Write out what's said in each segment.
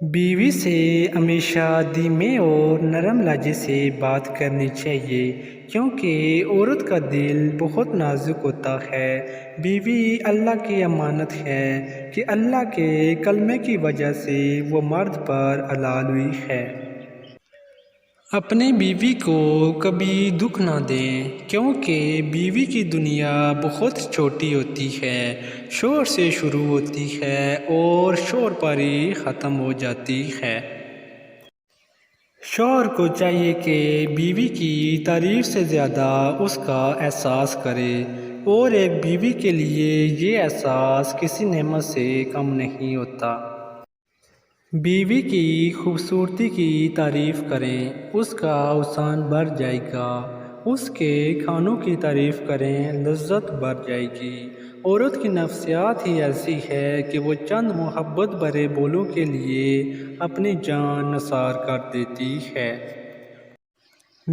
بیوی سے ہمیشہ دھیمے اور نرم لہجے سے بات کرنی چاہیے کیونکہ عورت کا دل بہت نازک ہوتا ہے۔ بیوی اللہ کی امانت ہے کہ اللہ کے کلمے کی وجہ سے وہ مرد پر حلال ہوئی ہے۔ اپنی بیوی کو کبھی دکھ نہ دیں کیونکہ بیوی کی دنیا بہت چھوٹی ہوتی ہے، شوہر سے شروع ہوتی ہے اور شوہر پر ہی ختم ہو جاتی ہے۔ شوہر کو چاہیے کہ بیوی کی تعریف سے زیادہ اس کا احساس کرے اور ایک بیوی کے لیے یہ احساس کسی نعمت سے کم نہیں ہوتا۔ بیوی کی خوبصورتی کی تعریف کریں، اس کا حسن بڑھ جائے گا۔ اس کے کھانوں کی تعریف کریں، لذت بڑھ جائے گی۔ عورت کی نفسیات ہی ایسی ہے کہ وہ چند محبت بھرے بولوں کے لیے اپنی جان نثار کر دیتی ہے۔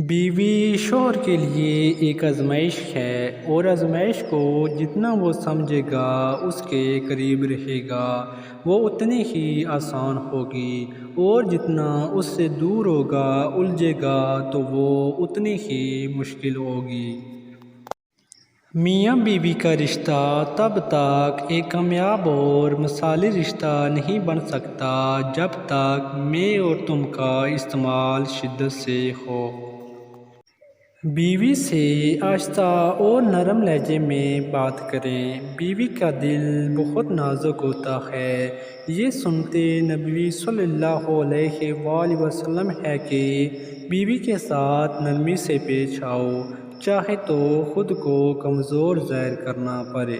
بیوی شوہر کے لیے ایک آزمائش ہے اور آزمائش کو جتنا وہ سمجھے گا، اس کے قریب رہے گا، وہ اتنی ہی آسان ہوگی اور جتنا اس سے دور ہوگا، الجھے گا تو وہ اتنی ہی مشکل ہوگی۔ میاں بیوی کا رشتہ تب تک ایک کامیاب اور مثالی رشتہ نہیں بن سکتا جب تک میں اور تم کا استعمال شدت سے ہو۔ بیوی سے آہستہ اور نرم لہجے میں بات کریں، بیوی کا دل بہت نازک ہوتا ہے۔ یہ سنت نبوی صلی اللہ علیہ وآلہ وسلم ہے کہ بیوی کے ساتھ نرمی سے پیش آؤ، چاہے تو خود کو کمزور ظاہر کرنا پڑے۔